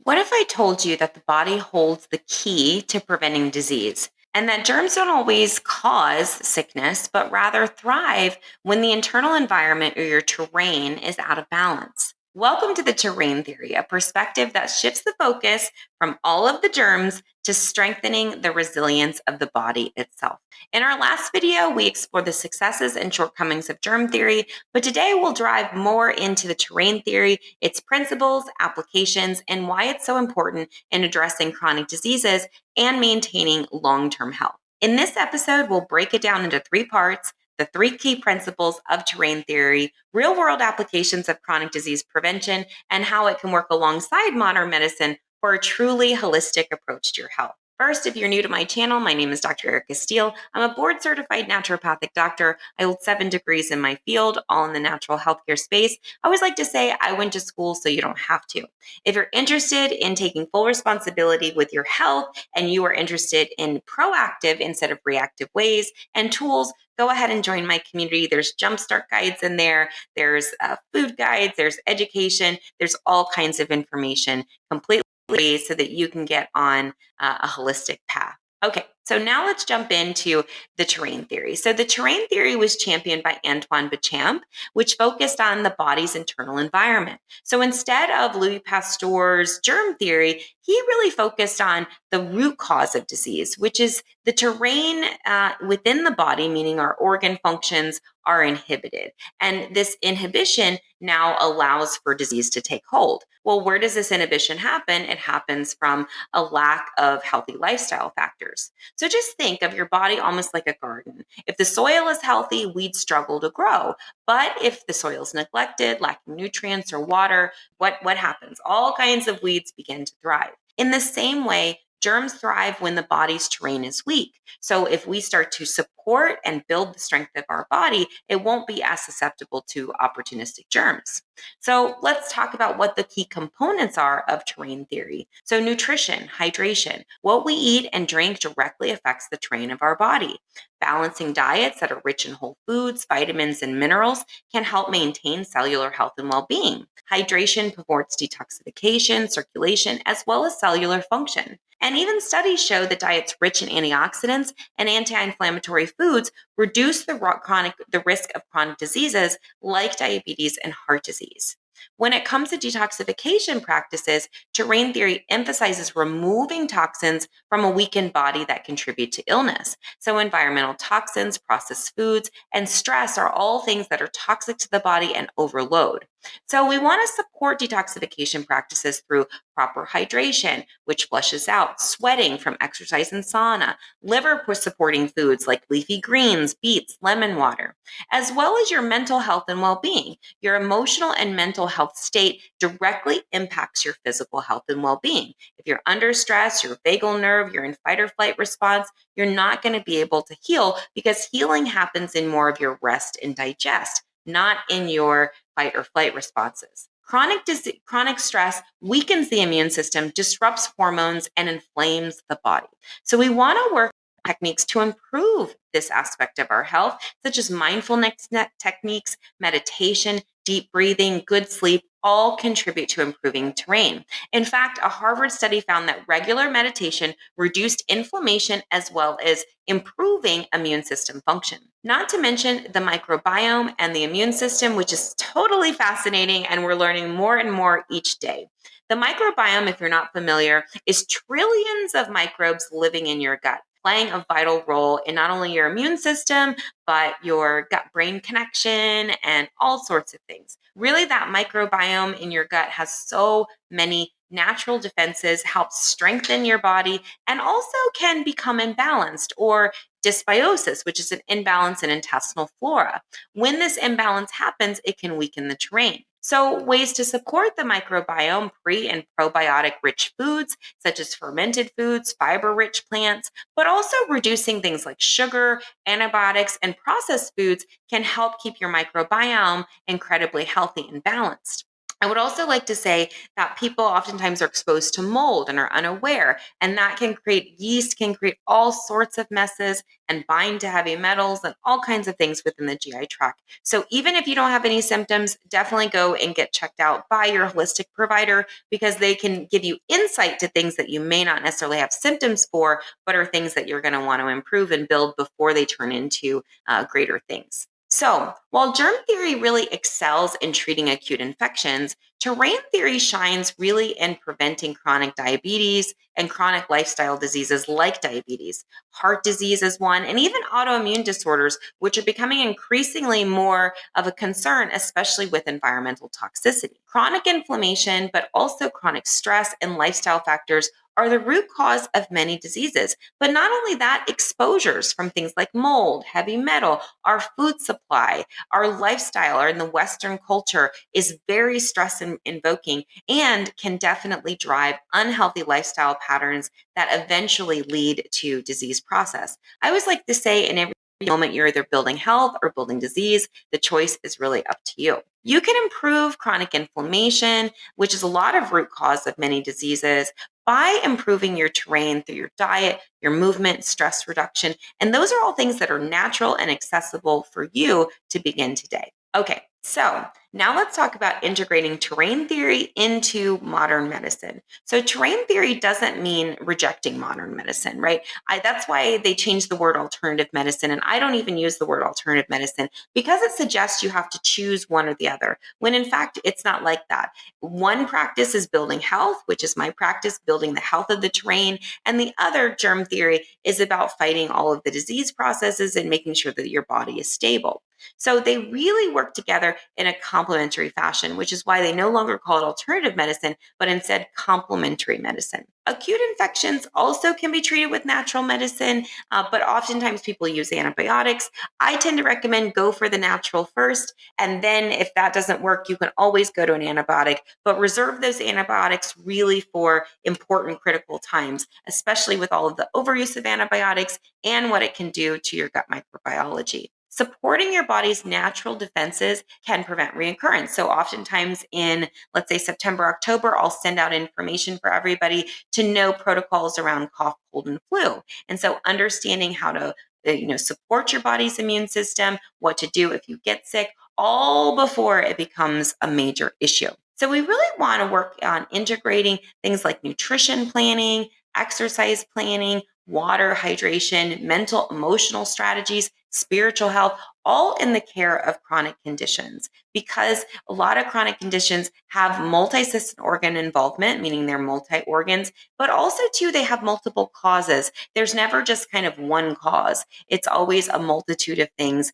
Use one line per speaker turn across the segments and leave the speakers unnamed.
What if I told you that the body holds the key to preventing disease and that germs don't always cause sickness, but rather thrive when the internal environment or your terrain is out of balance? Welcome to the terrain theory, a perspective that shifts the focus from all of the germs to strengthening the resilience of the body itself. In our last video, we explored the successes and shortcomings of germ theory, but today we'll dive more into the terrain theory, its principles, applications, and why it's so important in addressing chronic diseases and maintaining long-term health. In this episode, we'll break it down into three parts: the three key principles of terrain theory, real-world applications of chronic disease prevention, and how it can work alongside modern medicine for a truly holistic approach to your health. First, if you're new to my channel, my name is Dr. Erica Steele. I'm a board-certified naturopathic doctor. I hold 7 degrees in my field, all in the natural healthcare space. I always like to say I went to school so you don't have to. If you're interested in taking full responsibility with your health and you are interested in proactive instead of reactive ways and tools, go ahead and join my community. There's jumpstart guides in there. There's food guides. There's education. There's all kinds of information completely so that you can get on a holistic path. Okay, so now let's jump into the terrain theory. So the terrain theory was championed by Antoine Béchamp, which focused on the body's internal environment. So instead of Louis Pasteur's germ theory, he really focused on the root cause of disease, which is the terrain within the body, meaning our organ functions are inhibited. And this inhibition now allows for disease to take hold. Well, where does this inhibition happen? It happens from a lack of healthy lifestyle factors. So just think of your body almost like a garden. If the soil is healthy, weeds struggle to grow. But if the soil is neglected, lacking nutrients or water, what happens? All kinds of weeds begin to thrive. In the same way, germs thrive when the body's terrain is weak. So if we start to support and build the strength of our body, it won't be as susceptible to opportunistic germs. So let's talk about what the key components are of terrain theory. So nutrition, hydration, what we eat and drink directly affects the terrain of our body. Balancing diets that are rich in whole foods, vitamins, and minerals can help maintain cellular health and well-being. Hydration supports detoxification, circulation, as well as cellular function. And even studies show that diets rich in antioxidants and anti-inflammatory foods reduce the risk of chronic diseases like diabetes and heart disease. When it comes to detoxification practices, terrain theory emphasizes removing toxins from a weakened body that contribute to illness. So environmental toxins, processed foods, and stress are all things that are toxic to the body and overload. So we want to support detoxification practices through proper hydration, which flushes out, sweating from exercise and sauna, liver supporting foods like leafy greens, beets, lemon water, as well as your mental health and well-being. Your emotional and mental health state directly impacts your physical health and well-being. If you're under stress, your vagal nerve, you're in fight or flight response, you're not going to be able to heal, because healing happens in more of your rest and digest, not in your fight or flight responses. Chronic stress weakens the immune system, disrupts hormones, and inflames the body. So we want to work techniques to improve this aspect of our health, such as mindfulness techniques, meditation, deep breathing, good sleep, all contribute to improving terrain. In fact, a Harvard study found that regular meditation reduced inflammation as well as improving immune system function. Not to mention the microbiome and the immune system, which is totally fascinating, and we're learning more and more each day. The microbiome, if you're not familiar, is trillions of microbes living in your gut, playing a vital role in not only your immune system, but your gut-brain connection and all sorts of things. Really, that microbiome in your gut has so many natural defenses, helps strengthen your body, and also can become imbalanced, or dysbiosis, which is an imbalance in intestinal flora. When this imbalance happens, it can weaken the terrain. So ways to support the microbiome: pre and probiotic rich foods, such as fermented foods, fiber-rich plants, but also reducing things like sugar, antibiotics, and processed foods can help keep your microbiome incredibly healthy and balanced. I would also like to say that people oftentimes are exposed to mold and are unaware, and that can create yeast, can create all sorts of messes and bind to heavy metals and all kinds of things within the GI tract. So, even if you don't have any symptoms, definitely go and get checked out by your holistic provider because they can give you insight to things that you may not necessarily have symptoms for, but are things that you're going to want to improve and build before they turn into greater things. So, while germ theory really excels in treating acute infections, terrain theory shines really in preventing chronic diabetes and chronic lifestyle diseases like diabetes. Heart disease is one, and even autoimmune disorders, which are becoming increasingly more of a concern, especially with environmental toxicity. Chronic inflammation, but also chronic stress and lifestyle factors are the root cause of many diseases. But not only that, exposures from things like mold, heavy metal, our food supply, our lifestyle, or in the Western culture is very stress invoking and can definitely drive unhealthy lifestyle patterns that eventually lead to disease process. I always like to say in every moment you're either building health or building disease, the choice is really up to you. You can improve chronic inflammation, which is a lot of root cause of many diseases, by improving your terrain through your diet, your movement, stress reduction. And those are all things that are natural and accessible for you to begin today. Okay, so now let's talk about integrating terrain theory into modern medicine. So, terrain theory doesn't mean rejecting modern medicine, right? That's why they changed the word alternative medicine. And I don't even use the word alternative medicine because it suggests you have to choose one or the other, when in fact, it's not like that. One practice is building health, which is my practice, building the health of the terrain. And the other, germ theory, is about fighting all of the disease processes and making sure that your body is stable. So they really work together in a complementary fashion, which is why they no longer call it alternative medicine, but instead complementary medicine. Acute infections also can be treated with natural medicine, but oftentimes people use antibiotics. I tend to recommend go for the natural first, and then if that doesn't work, you can always go to an antibiotic, but reserve those antibiotics really for important critical times, especially with all of the overuse of antibiotics and what it can do to your gut microbiology. Supporting your body's natural defenses can prevent reoccurrence. So, oftentimes in, let's say, September, October, I'll send out information for everybody to know protocols around cough, cold, and flu. And so, understanding how to support your body's immune system, what to do if you get sick, all before it becomes a major issue. So, we really want to work on integrating things like nutrition planning, exercise planning, water, hydration, mental, emotional strategies, spiritual health, all in the care of chronic conditions. Because a lot of chronic conditions have multi-system organ involvement, meaning they're multi-organs, but also too, they have multiple causes. There's never just kind of one cause. It's always a multitude of things.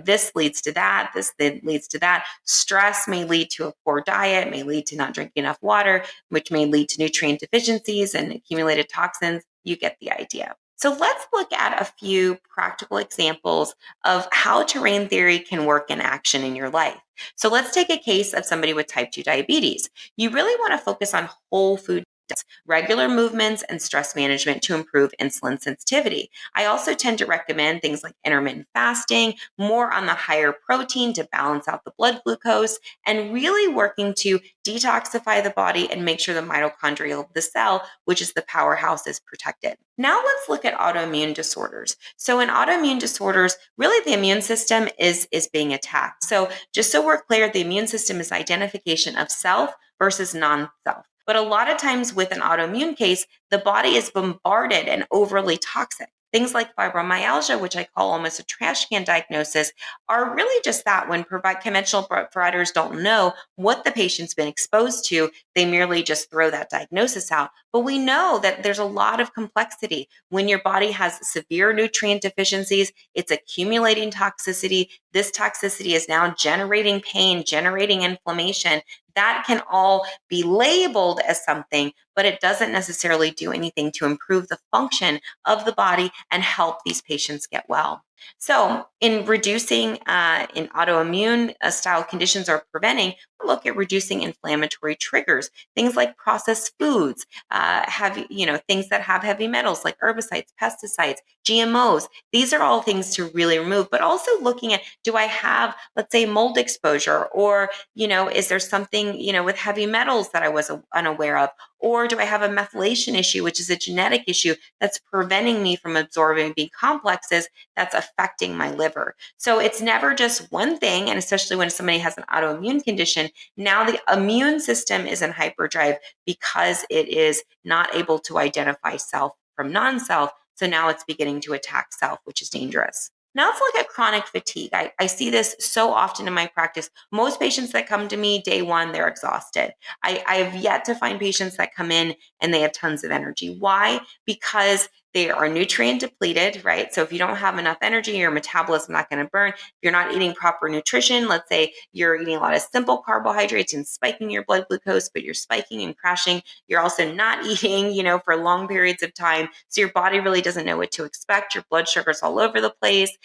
This leads to that, this then leads to that. Stress may lead to a poor diet, may lead to not drinking enough water, which may lead to nutrient deficiencies and accumulated toxins. You get the idea. So let's look at a few practical examples of how terrain theory can work in action in your life. So let's take a case of somebody with type 2 diabetes. You really want to focus on whole food diets, regular movements, and stress management to improve insulin sensitivity. I also tend to recommend things like intermittent fasting, more on the higher protein to balance out the blood glucose, and really working to detoxify the body and make sure the mitochondria of the cell, which is the powerhouse, is protected. Now let's look at autoimmune disorders. So in autoimmune disorders, really the immune system is being attacked. So just so we're clear, the immune system is identification of self versus non-self. But a lot of times with an autoimmune case, the body is bombarded and overly toxic. Things like fibromyalgia, which I call almost a trash can diagnosis, are really just that. When conventional providers don't know what the patient's been exposed to, they merely just throw that diagnosis out. But we know that there's a lot of complexity. When your body has severe nutrient deficiencies, it's accumulating toxicity. This toxicity is now generating pain, generating inflammation. That can all be labeled as something, but it doesn't necessarily do anything to improve the function of the body and help these patients get well. So, in reducing in autoimmune style conditions or preventing, we look at reducing inflammatory triggers, things like processed foods, things that have heavy metals like herbicides, pesticides, GMOs. These are all things to really remove, but also looking at, do I have, let's say, mold exposure, or is there something with heavy metals that I was unaware of, or do I have a methylation issue, which is a genetic issue that's preventing me from absorbing B complexes that's affecting my liver. So it's never just one thing. And especially when somebody has an autoimmune condition, now the immune system is in hyperdrive because it is not able to identify self from non self. So now it's beginning to attack self, which is dangerous. Now let's look at chronic fatigue. I see this so often in my practice. Most patients that come to me day one, they're exhausted. I have yet to find patients that come in and they have tons of energy. Why? Because they are nutrient depleted, right? So if you don't have enough energy, your metabolism is not going to burn. If you're not eating proper nutrition, let's say you're eating a lot of simple carbohydrates and spiking your blood glucose, but you're spiking and crashing. You're also not eating, for long periods of time. So your body really doesn't know what to expect. Your blood sugar's all over the place.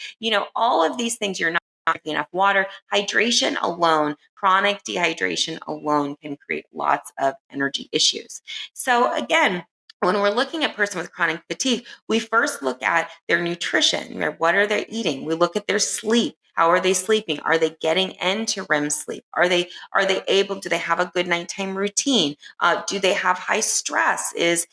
All of these things, you're not drinking enough water. Hydration alone, chronic dehydration alone can create lots of energy issues. So again, when we're looking at a person with chronic fatigue, we first look at their nutrition, right? What are they eating? We look at their sleep. How are they sleeping? Are they getting into REM sleep? Do they have a good nighttime routine? Do they have high stress? Is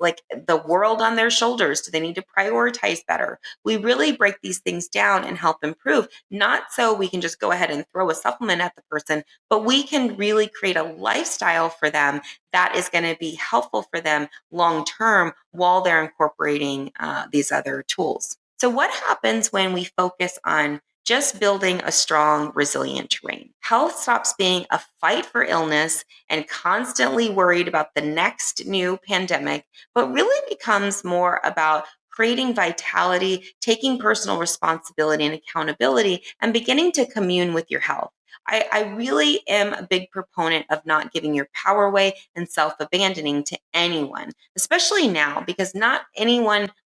like the world on their shoulders? Do they need to prioritize better? We really break these things down and help improve, not so we can just go ahead and throw a supplement at the person, but we can really create a lifestyle for them that is going to be helpful for them long term while they're incorporating these other tools. So, what happens when we focus on just building a strong, resilient terrain? Health stops being a fight for illness and constantly worried about the next new pandemic, but really becomes more about creating vitality, taking personal responsibility and accountability, and beginning to commune with your health. I really am a big proponent of not giving your power away and self abandoning to anyone, especially now, because not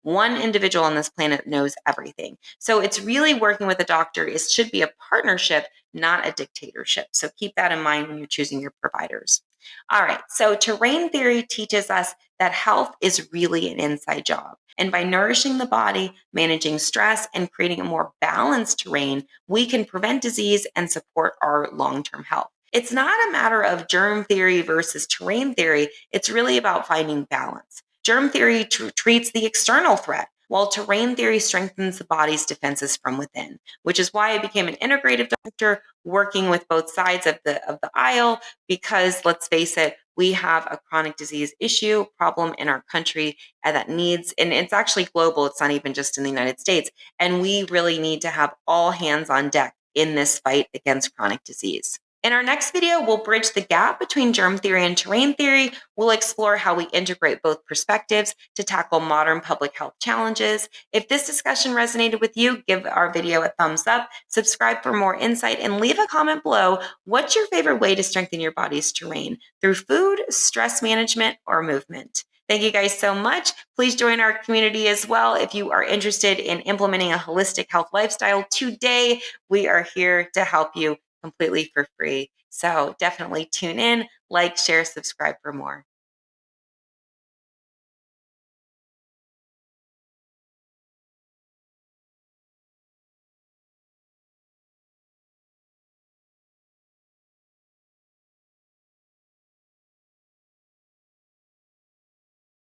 one individual on this planet knows everything. So it's really working with a doctor. It should be a partnership, not a dictatorship. So keep that in mind when you're choosing your providers. All right. So terrain theory teaches us that health is really an inside job. And by nourishing the body, managing stress, and creating a more balanced terrain, we can prevent disease and support our long term health. It's not a matter of germ theory versus terrain theory. It's really about finding balance. Germ theory treats the external threat, while terrain theory strengthens the body's defenses from within, which is why I became an integrative doctor working with both sides of the aisle, because let's face it, we have a chronic disease issue problem in our country that needs, and it's actually global, it's not even just in the United States, and we really need to have all hands on deck in this fight against chronic disease. In our next video, we'll bridge the gap between germ theory and terrain theory. We'll explore how we integrate both perspectives to tackle modern public health challenges. If this discussion resonated with you, give our video a thumbs up, subscribe for more insight, and leave a comment below. What's your favorite way to strengthen your body's terrain? Through food, stress management, or movement? Thank you guys so much. Please join our community as well if you are interested in implementing a holistic health lifestyle today. We are here to help you completely for free. So definitely tune in, like, share, subscribe for more.